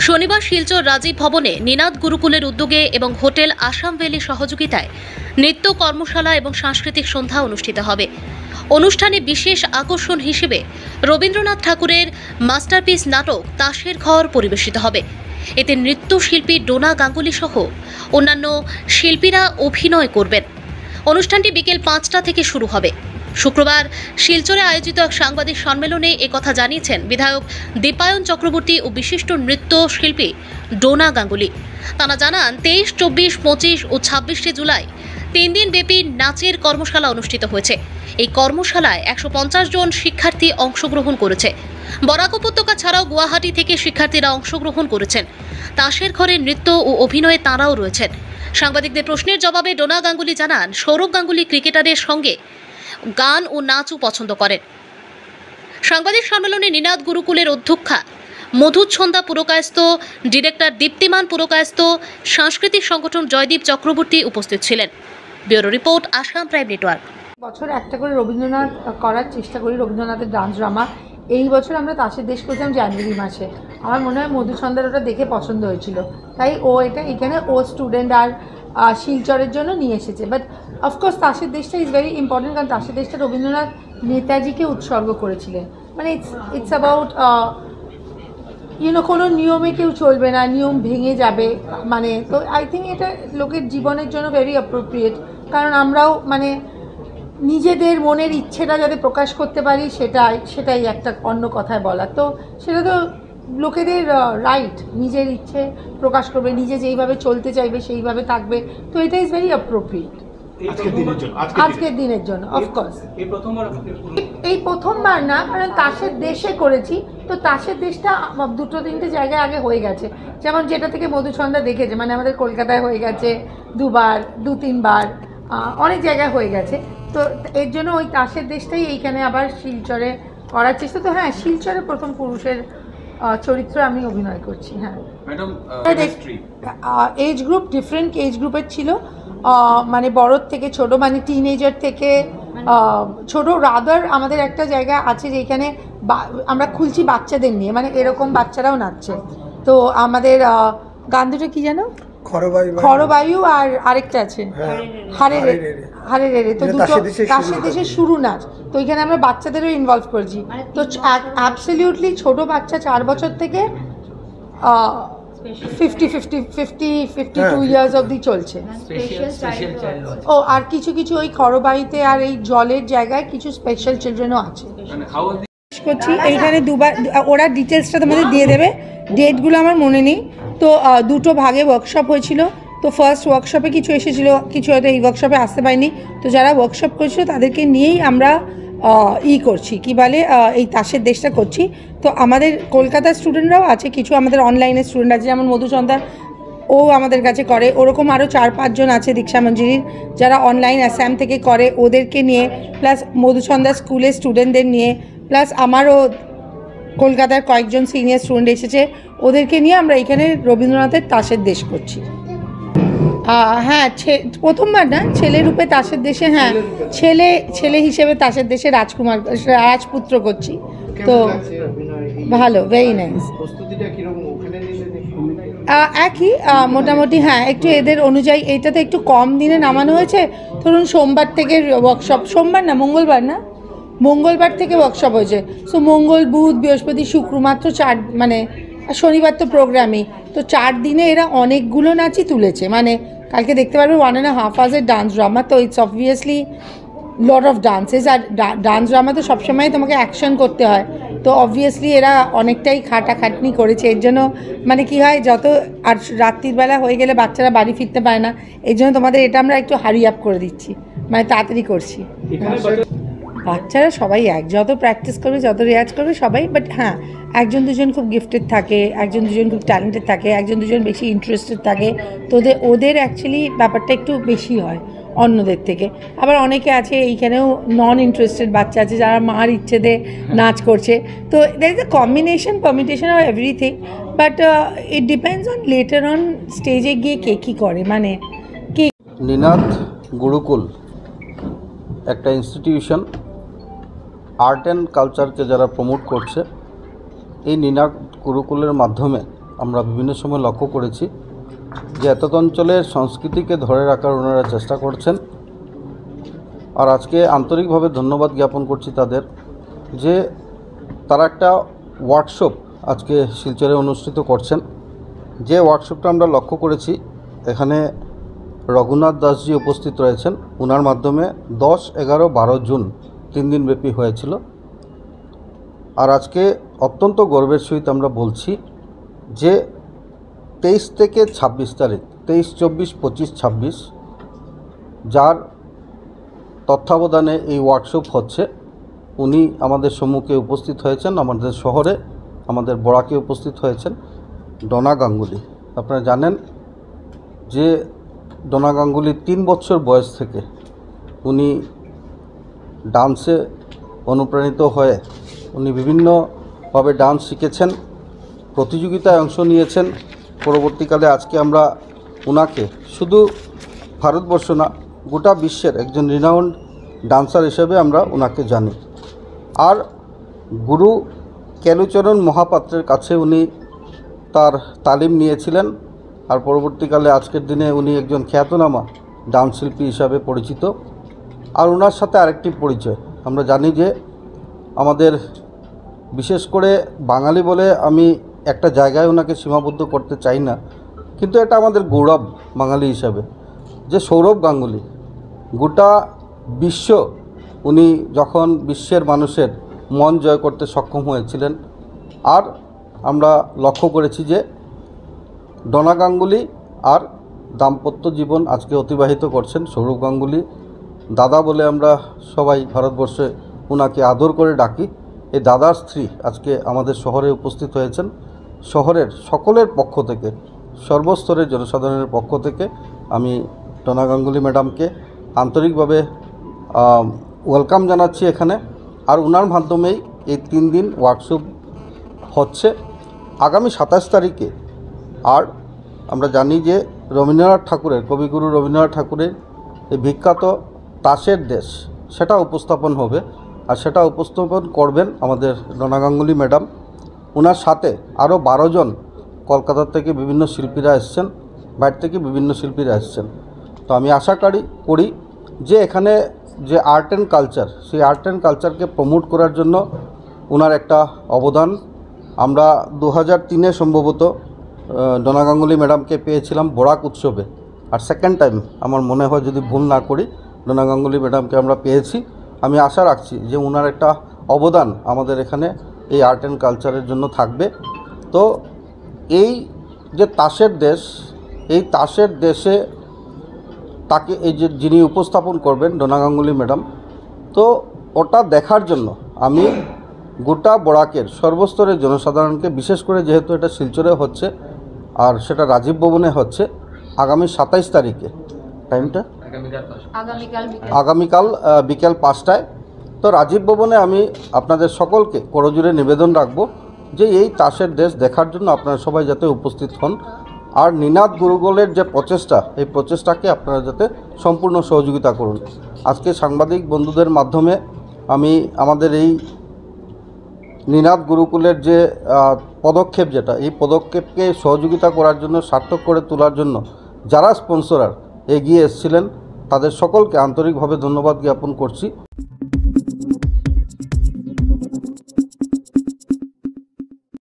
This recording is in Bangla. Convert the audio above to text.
শনিবার শিলচর রাজীব ভবনে নিনাদ গুরুকুলের উদ্যোগে এবং হোটেল আসাম ভ্যালি সহযোগিতায় নৃত্য কর্মশালা এবং সাংস্কৃতিক সন্ধ্যা অনুষ্ঠিত হবে। অনুষ্ঠানে বিশেষ আকর্ষণ হিসেবে রবীন্দ্রনাথ ঠাকুরের মাস্টারপিস নাটক তাসের ঘর পরিবেশিত হবে। এতে নৃত্যশিল্পী ডোনা গাঙ্গুলি সহ অন্যান্য শিল্পীরা অভিনয় করবেন। অনুষ্ঠানটি বিকেল 5টা থেকে শুরু হবে। শুক্রবার শিলচরে আয়োজিত এক সাংবাদিক সম্মেলনে একথা জানিয়েছেন বিধায়ক দীপায়ন চক্রবর্তী ও বিশিষ্ট নৃত্য শিল্পী ডোনা গাঙ্গুলি। তারা জানান 23, 24, 25 ও 26শে জুলাই 3 দিন ব্যাপী নাচের কর্মশালা অনুষ্ঠিত হয়েছে। এই কর্মশালায় 150 জন শিক্ষার্থী অংশগ্রহণ করেছে। বরাক উপত্যকা ছাড়াও গুয়াহাটি থেকে শিক্ষার্থীরা অংশগ্রহণ করেছেন। তাসের ঘরে নৃত্য ও অভিনয়ে তাঁরাও রয়েছেন। সাংবাদিকদের প্রশ্নের জবাবে ডোনা গাঙ্গুলি জানান, সৌরভ গাঙ্গুলি ক্রিকেটারের সঙ্গে গান ও নাচও পছন্দ করেন। সাংবাদিক সম্মেলনে নিনাদ গুরুকুলের অধ্যক্ষা মধুচ্ছন্দা পুরকায়স্থ, ডিরেক্টর দীপ্তিমান পুরকায়স্থ, সাংস্কৃতিক সংগঠন জয়দীপ চক্রবর্তী উপস্থিত ছিলেন। Bureau report, Assam prime network. বছর একটা করে রবীন্দ্রনাথ করার চেষ্টা করি, রবীন্দ্রনাথের ডান্স ড্রামা। এই বছর আমরা তাসের দেশ করেছিলাম জানুয়ারি মাসে। আমার মনে হয় মধুচন্দ্রের ওটা দেখে পছন্দ হয়েছিল, তাই ও এখানে ও স্টুডেন্ট আর শিলচরের জন্য নিয়ে এসেছে। বাট অফকোর্স তাসের দেশটা ইজ ভেরি ইম্পর্টেন্ট, কারণ তাসের দেশটা রবীন্দ্রনাথ নেতাজিকে উৎসর্গ করেছিলেন। মানে ইটস অ্যাবাউট কোনো নিয়মে কেউ চলবে না, নিয়ম ভেঙে যাবে। মানে তো আই থিঙ্ক এটা লোকের জীবনের জন্য ভেরি অ্যাপ্রোপ্রিয়েট, কারণ আমরাও মানে নিজেদের মনের ইচ্ছেটা যাতে প্রকাশ করতে পারি সেটাই একটা অন্য কথায় বলা। তো সেটা তো লোকেদের রাইট, নিজের ইচ্ছে প্রকাশ করবে, নিজে যেইভাবে চলতে চাইবে সেইভাবে থাকবে। তো এটা ইজ ভেরি অ্যাপ্রোপ্রিয়েট আজকের দিনের জন্য। অফকোর্স এই প্রথমবার না, কারণ তাসের দেশে করেছি। তো তাসের দেশটা 2-3টে জায়গায় আগে হয়ে গেছে, যেমন যেটা থেকে মধুচন্দ্রা দেখেছে, মানে আমাদের কলকাতায় হয়ে গেছে 2বার 2-3বার, অনেক জায়গায় হয়ে গেছে। তো এর জন্য ওই তাসের দেশটাই এইখানে আবার শিলচরে করার চেষ্টা। তো হ্যাঁ, শিলচরে প্রথম পুরুষের চরিত্র আমি অভিনয় করছি। হ্যাঁ madam, age group different age গ্রুপের ছিল, মানে বড়োর থেকে ছোট, মানে টিনেজার থেকে ছোট। রাদার আমাদের একটা জায়গা আছে যেখানে আমরা খুলছি বাচ্চাদের নিয়ে, মানে এরকম বাচ্চারাও নাচছে। তো আমাদের গান দুটো কি জানো, খরবায়ু আর আরেকটা আছে হারে রে। তো দুটো তাসের দেশের শুরু নাচ। তো এখানে আমরা বাচ্চাদেরও ইনভলভ করেছি। তো অ্যাবসলিউটলি ছোট বাচ্চা 4 বছর থেকে 52 ইয়ার্স অবধি চলছে। ও আর কিছু ওই খরবায়ুতে আর এই জলের জায়গায় কিছু স্পেশাল চিলড্রেনও আছে করছি। এইখানে 2বার ওরা ডিটেলসটা তোমাদের দিয়ে দেবে, ডেটগুলো আমার মনে নেই। তো 2টো ভাগে ওয়ার্কশপ হয়েছিল। তো ফার্স্ট ওয়ার্কশপে কিছু এসেছিলো, কিছু হয়তো এই ওয়ার্কশপে আসতে পারিনি। তো যারা ওয়ার্কশপ করেছিল তাদেরকে নিয়েই আমরা করছি, কি বলে, এই তাসের দেশটা করছি। তো আমাদের কলকাতার স্টুডেন্টরাও আছে, কিছু আমাদের অনলাইনের স্টুডেন্ট আছে, যেমন মধুচন্দ্রা ও আমাদের কাছে করে। ওরকম আরও 4-5 জন আছে দীক্ষা মঞ্জুরির, যারা অনলাইন আসাম থেকে করে, ওদেরকে নিয়ে, প্লাস মধুচন্দ্রা স্কুলের স্টুডেন্টদের নিয়ে, প্লাস আমারও কলকাতার কয়েকজন সিনিয়র স্টুডেন্ট এসেছে, ওদেরকে নিয়ে আমরা এখানে রবীন্দ্রনাথের তাসের দেশ করছি। হ্যাঁ, প্রথমবার না, ছেলে রূপে তাসের দেশে। হ্যাঁ, ছেলে হিসেবে তাসের দেশে রাজপুত্র করছি। তো ভালো, ভেরি নাইস। একই মোটামুটি। হ্যাঁ, একটু এদের অনুযায়ী এইটাতে একটু কম দিনে নামানো হয়েছে। ধরুন সোমবার থেকে ওয়ার্কশপ, মঙ্গলবার থেকে ওয়ার্কশপ হয়েছে। সো মঙ্গল, বুধ, বৃহস্পতি, শুক্র, মাত্র 4, মানে শনিবার তো প্রোগ্রামই। তো 4 দিনে এরা অনেকগুলো নাচই তুলেছে। মানে কালকে দেখতে পারবে 1.5 hours ডান্স ড্রামা। তো it's obviously lot of dances. আর ডান্স ড্রামা তো সবসময় তোমাকে অ্যাকশন করতে হয়। তো অবভিয়াসলি এরা অনেকটাই খাটাখাটনি করেছে। এর জন্য মানে কি হয়, যত আর রাত্রির বেলা হয়ে গেলে বাচ্চারা বাড়ি ফিরতে পারে না, এই জন্য তোমাদের এটা আমরা একটু হারি আপ করে দিচ্ছি, মানে তাড়াতাড়ি করছি। বাচ্চারা সবাই যত প্র্যাকটিস করবে, যত রেয়াজ করবে সবাই। বাট হ্যাঁ, 1-2 খুব গিফটেড থাকে, 1-2 খুব ট্যালেন্টেড থাকে, 1-2 বেশি ইন্টারেস্টেড থাকে। তো ওদের অ্যাকচুয়ালি ব্যাপারটা একটু বেশি হয় অন্যদের থেকে। আবার অনেকে আছে এইখানেও নন ইন্টারেস্টেড বাচ্চা আছে, যারা মার ইচ্ছেতে নাচ করছে। তো there is a permutation of everything. But it depends on later on স্টেজে গিয়ে কে কী করে। মানে কি নিনাদ গুরুকুল একটা ইনস্টিটিউশন, আর্ট অ্যান্ড কালচারকে যারা প্রমোট করছে, এই নিনাদ গুরুকুলের মাধ্যমে আমরা বিভিন্ন সময় লক্ষ্য করেছি যে এতদ অঞ্চলের সংস্কৃতিকে ধরে রাখার ওনারা চেষ্টা করছেন। আর আজকে আন্তরিকভাবে ধন্যবাদ জ্ঞাপন করছি তাদের যে তারা একটা ওয়ার্কশপ আজকে শিলচরে অনুষ্ঠিত করছেন। যে ওয়ার্কশপটা আমরা লক্ষ্য করেছি, এখানে রঘুনাথ দাসজি উপস্থিত রয়েছেন। ওনার মাধ্যমে 10, 11, 12 জুন 3 দিনব্যাপী হয়েছিল। আর আজকে অত্যন্ত গর্বের সহিত আমরা বলছি যে 23 থেকে 26 তারিখ, 23, 24, 25, 26 যার তত্ত্বাবধানে এই ওয়ার্কশপ হচ্ছে, উনি আমাদের সম্মুখে উপস্থিত হয়েছেন। আমাদের শহরে আমাদের বড়াকে উপস্থিত হয়েছেন ডোনা গাঙ্গুলি। আপনারা জানেন যে ডোনা গাঙ্গুলি 3 বছর বয়স থেকে উনি ডান্সে অনুপ্রাণিত হয়ে উনি বিভিন্নভাবে ডান্স শিখেছেন, প্রতিযোগিতায় অংশ নিয়েছেন। পরবর্তীকালে আজকে আমরা ওনাকে শুধু ভারতবর্ষ না, গোটা বিশ্বের একজন রিনাউন্ড ডান্সার হিসেবে আমরা ওনাকে জানি। আর গুরু কেলুচরণ মহাপাত্রের কাছে উনি তার তালিম নিয়েছিলেন। আর পরবর্তীকালে আজকের দিনে উনি একজন খ্যাতনামা ডান্স শিল্পী হিসাবে পরিচিত। আর ওনার সাথে আরেকটি পরিচয়, আমরা জানি যে আমাদের বিশেষ করে বাঙালি বলে আমি একটা জায়গায় ওনাকে সীমাবদ্ধ করতে চাই না, কিন্তু এটা আমাদের গৌরব বাঙালি হিসাবে যে সৌরভ গাঙ্গুলি গোটা বিশ্ব, উনি যখন বিশ্বের মানুষের মন জয় করতে সক্ষম হয়েছিলেন। আর আমরা লক্ষ্য করেছি যে ডোনা গাঙ্গুলি আর দাম্পত্য জীবন আজকে অতিবাহিত করছেন। সৌরভ গাঙ্গুলি দাদা বলে আমরা সবাই ভারতবর্ষে ওনাকে আদর করে ডাকি। এই দাদার স্ত্রী আজকে আমাদের শহরে উপস্থিত হয়েছেন। শহরের সকলের পক্ষ থেকে, সর্বস্তরের জনসাধারণের পক্ষ থেকে আমি ডোনা গাঙ্গুলি ম্যাডামকে আন্তরিকভাবে ওয়েলকাম জানাচ্ছি এখানে। আর ওনার মাধ্যমেই এই 3 দিন ওয়ার্কশপ হচ্ছে। আগামী 27 তারিখে আর আমরা জানি যে রবীন্দ্রনাথ ঠাকুরের, কবিগুরু রবীন্দ্রনাথ ঠাকুরের এই বিখ্যাত তাসের দেশ, সেটা উপস্থাপন হবে। আর সেটা উপস্থাপন করবেন আমাদের ডোনা গাঙ্গুলি ম্যাডাম। ওনার সাথে আরও 12 জন কলকাতা থেকে বিভিন্ন শিল্পীরা এসছেন, বাইরে থেকে বিভিন্ন শিল্পীরা এসছেন। তো আমি আশা করি যে এখানে যে আর্ট অ্যান্ড কালচার, সেই আর্ট অ্যান্ড কালচারকে প্রমোট করার জন্য ওনার একটা অবদান। আমরা 2003-এ সম্ভবত ডোনা গাঙ্গুলি ম্যাডামকে পেয়েছিলাম বরাক উৎসবে। আর সেকেন্ড টাইম আমার মনে হয়, যদি ভুল না করি, ডোনা গাঙ্গুলি ম্যাডামকে আমরা পেয়েছি। আমি আশা রাখছি যে ওনার একটা অবদান আমাদের এখানে এই আর্ট অ্যান্ড কালচারের জন্য থাকবে। তো এই যে তাসের দেশ, এই তাসের দেশে তাকে এই যে যিনি উপস্থাপন করবেন ডোনা গাঙ্গুলি ম্যাডাম, তো ওটা দেখার জন্য আমি গোটা বরাকের সর্বস্তরের জনসাধারণকে, বিশেষ করে যেহেতু এটা শিলচরে হচ্ছে আর সেটা রাজীব ভবনে হচ্ছে আগামী 27 তারিখে, টাইমটা আগামীকাল বিকেল 5টায়। তো রাজীব ভবনে আমি আপনাদের সকলকে করজোড়ে নিবেদন রাখবো যে এই তাসের দেশ দেখার জন্য আপনারা সবাই যাতে উপস্থিত হন। আর নিনাদ গুরুকুলের যে প্রচেষ্টা, এই প্রচেষ্টাকে আপনারা যাতে সম্পূর্ণ সহযোগিতা করুন। আজকে সাংবাদিক বন্ধুদের মাধ্যমে আমি আমাদের এই নিনাদ গুরুকুলের যে পদক্ষেপ, যেটা এই পদক্ষেপকে সহযোগিতা করার জন্য, সার্থক করে তোলার জন্য যারা স্পন্সরার এগিয়ে এসেছিলেন, তাদের সকলকে আন্তরিকভাবে ধন্যবাদ জ্ঞাপন করছি।